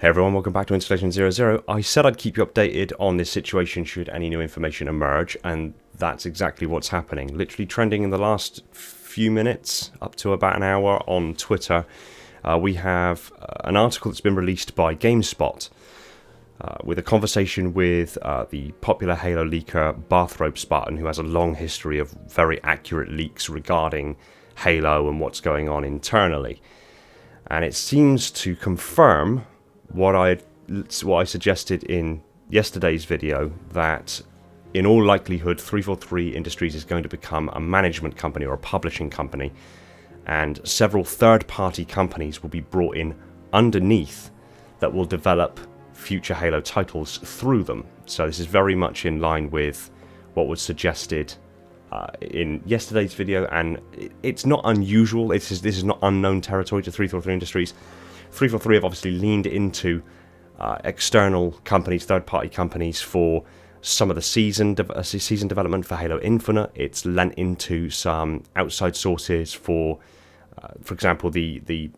Hey everyone, welcome back to Installation 00. I said I'd keep you updated on this situation should any new information emerge, and that's exactly what's happening. Literally trending in the last few minutes, up to about an hour on Twitter, we have an article that's been released by Gamestop with a conversation with the popular Halo leaker Bathrobe Spartan, who has a long history of very accurate leaks regarding Halo and what's going on internally. And it seems to confirm what I suggested in yesterday's video, that in all likelihood 343 Industries is going to become a management company or a publishing company, and several third-party companies will be brought in underneath that will develop future Halo titles through them. So this is very much in line with what was suggested in yesterday's video, and it's not unusual. This is not unknown territory to 343 Industries. 343 have obviously leaned into external companies, third-party companies, for some of the season development for Halo Infinite. It's lent into some outside sources for example, the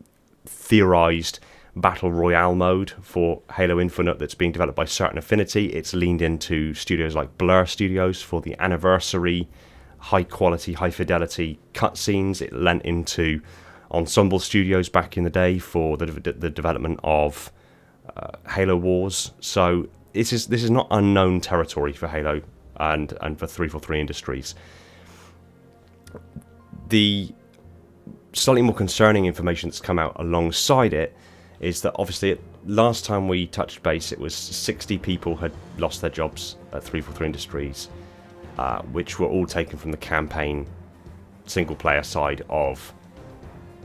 theorized Battle Royale mode for Halo Infinite that's being developed by Certain Affinity. It's leaned into studios like Blur Studios for the anniversary, high-quality, high-fidelity cutscenes. It lent into Ensemble Studios back in the day for the development of Halo Wars. So this is not unknown territory for Halo and for 343 Industries. The slightly more concerning information that's come out alongside it is that obviously last time we touched base, it was 60 people had lost their jobs at 343 Industries, which were all taken from the campaign single-player side of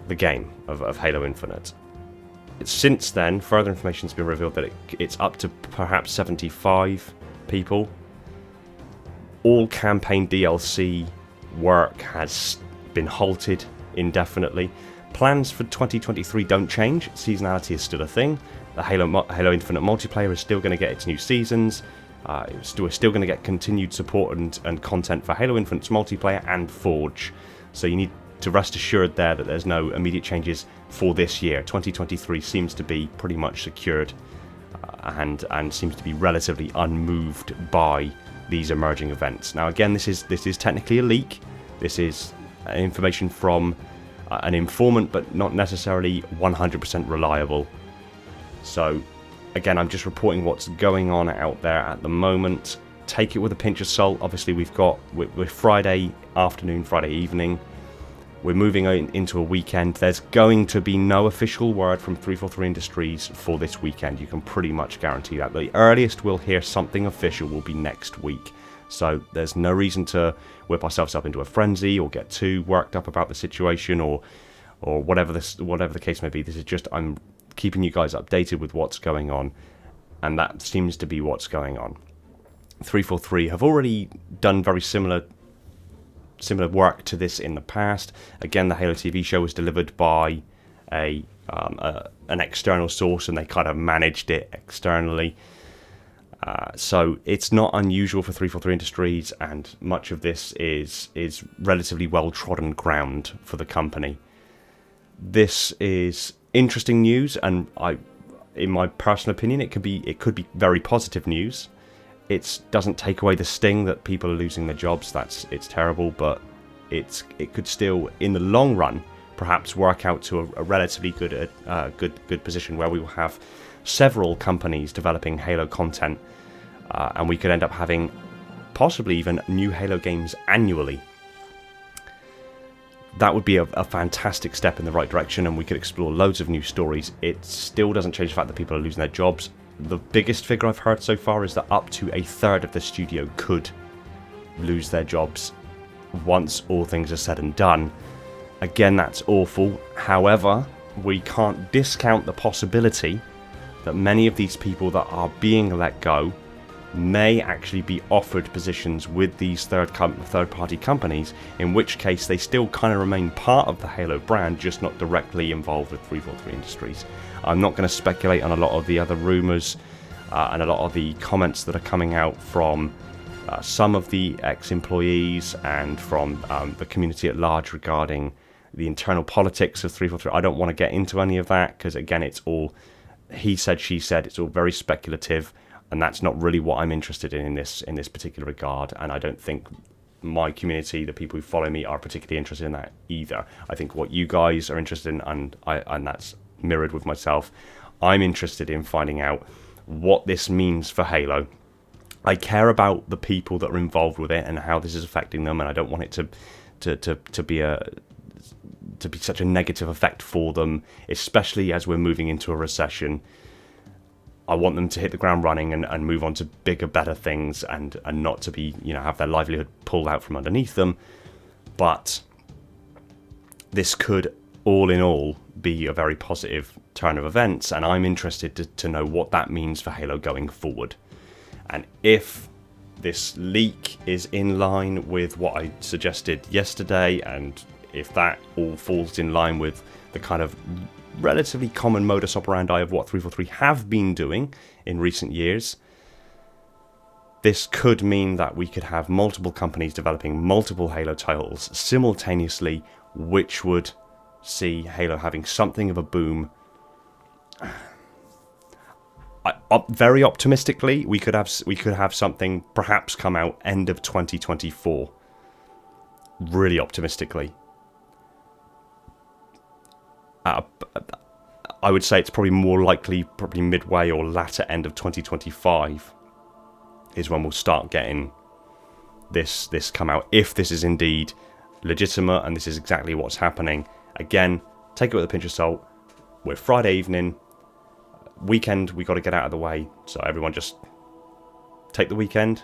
the game of Halo Infinite. Since then, further information has been revealed that it's up to perhaps 75 people. All campaign DLC work has been halted indefinitely. Plans for 2023 don't change. Seasonality is still a thing. The Halo Infinite multiplayer is still going to get its new seasons. We're still going to get continued support and content for Halo Infinite's multiplayer and Forge. So you need to rest assured there that there's no immediate changes for this year. 2023 seems to be pretty much secured and seems to be relatively unmoved by these emerging events. Now again, this is technically a leak. This is information from an informant, but not necessarily 100% reliable. So again, I'm just reporting what's going on out there at the moment. Take it with a pinch of salt. Obviously we're Friday afternoon, Friday evening. We're moving into a weekend. There's going to be no official word from 343 Industries for this weekend. You can pretty much guarantee that. The earliest we'll hear something official will be next week. So there's no reason to whip ourselves up into a frenzy or get too worked up about the situation or whatever the case may be. This is just, I'm keeping you guys updated with what's going on, and that seems to be what's going on. 343 have already done very similar work to this in the past. Again, the Halo TV show was delivered by an external source, and they kind of managed it externally. So it's not unusual for 343 Industries, and much of this is relatively well-trodden ground for the company. This is interesting news, and in my personal opinion, it could be very positive news. It doesn't take away the sting that people are losing their jobs. It's terrible, but it could still, in the long run, perhaps work out to a relatively good position where we will have several companies developing Halo content, and we could end up having possibly even new Halo games annually. That would be a fantastic step in the right direction, and we could explore loads of new stories. It still doesn't change the fact that people are losing their jobs. The biggest figure I've heard so far is that up to a third of the studio could lose their jobs once all things are said and done. Again, that's awful. However, we can't discount the possibility that many of these people that are being let go may actually be offered positions with these third-party companies, in which case they still kind of remain part of the Halo brand, just not directly involved with 343 Industries. I'm not going to speculate on a lot of the other rumours and a lot of the comments that are coming out from some of the ex-employees and from the community at large regarding the internal politics of 343. I don't want to get into any of that because, again, it's all he said, she said. It's all very speculative, and that's not really what I'm interested in this particular regard. And I don't think my community, the people who follow me, are particularly interested in that either. I think what you guys are interested in, and that's mirrored with myself, I'm interested in finding out what this means for Halo. I care about the people that are involved with it and how this is affecting them, and I don't want it to be such a negative effect for them, especially as we're moving into a recession. I want them to hit the ground running and move on to bigger, better things, and not to be, have their livelihood pulled out from underneath them. But this could, all in all, be a very positive turn of events, and I'm interested to know what that means for Halo going forward. And if this leak is in line with what I suggested yesterday, and if that all falls in line with the kind of relatively common modus operandi of what 343 have been doing in recent years, this could mean that we could have multiple companies developing multiple Halo titles simultaneously, which would see Halo having something of a boom. Very optimistically, we could have something perhaps come out end of 2024. Really optimistically. I would say it's probably more likely, probably midway or latter end of 2025 is when we'll start getting this come out. If this is indeed legitimate and this is exactly what's happening. Again, take it with a pinch of salt. We're Friday evening. Weekend, we got to get out of the way. So everyone just take the weekend,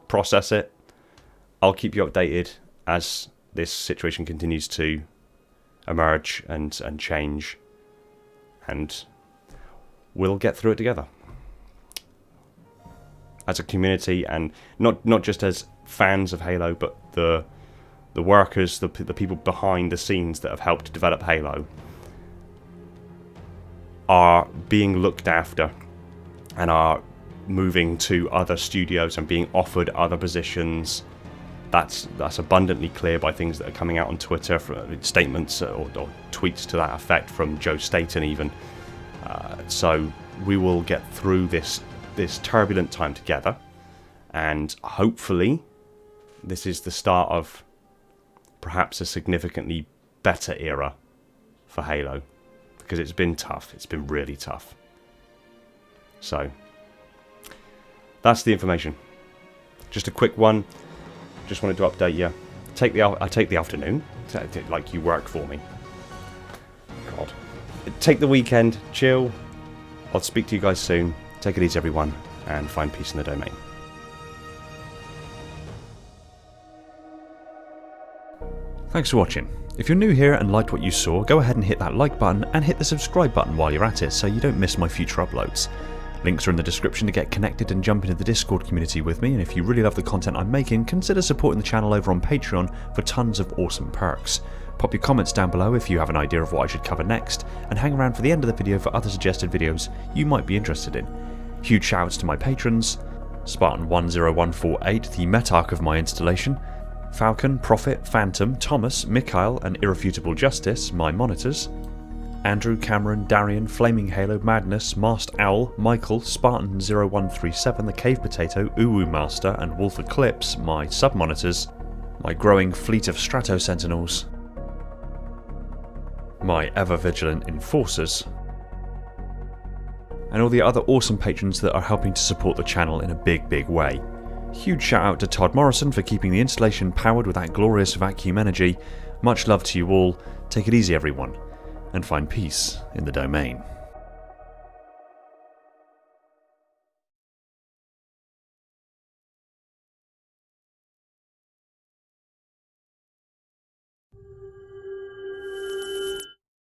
process it. I'll keep you updated as this situation continues to emerge and change, and we'll get through it together as a community, and not just as fans of Halo, but the workers, the people behind the scenes that have helped develop Halo are being looked after and are moving to other studios and being offered other positions. That's abundantly clear by things that are coming out on Twitter, from statements or tweets to that effect from Joe Staten even. So we will get through this turbulent time together, and hopefully this is the start of perhaps a significantly better era for Halo, because it's been tough. It's been really tough. So that's the information. Just a quick one. Just wanted to update you. I take the afternoon, like you work for me. God. Take the weekend, chill. I'll speak to you guys soon. Take it easy, everyone, and find peace in the domain. Thanks for watching. If you're new here and liked what you saw, go ahead and hit that like button and hit the subscribe button while you're at it so you don't miss my future uploads. Links are in the description to get connected and jump into the Discord community with me, and if you really love the content I'm making, consider supporting the channel over on Patreon for tons of awesome perks. Pop your comments down below if you have an idea of what I should cover next, and hang around for the end of the video for other suggested videos you might be interested in. Huge shoutouts to my patrons: Spartan10148, the metarch of my installation; Falcon, Prophet, Phantom, Thomas, Mikhail, and Irrefutable Justice, my monitors; Andrew, Cameron, Darian, Flaming Halo, Madness, Masked Owl, Michael, Spartan0137, the Cave Potato, Uwu Master, and Wolf Eclipse, my sub-monitors; my growing fleet of Strato Sentinels; my ever-vigilant Enforcers; and all the other awesome patrons that are helping to support the channel in a big way. Huge shout out to Todd Morrison for keeping the installation powered with that glorious vacuum energy. Much love to you all. Take it easy, everyone, and find peace in the domain.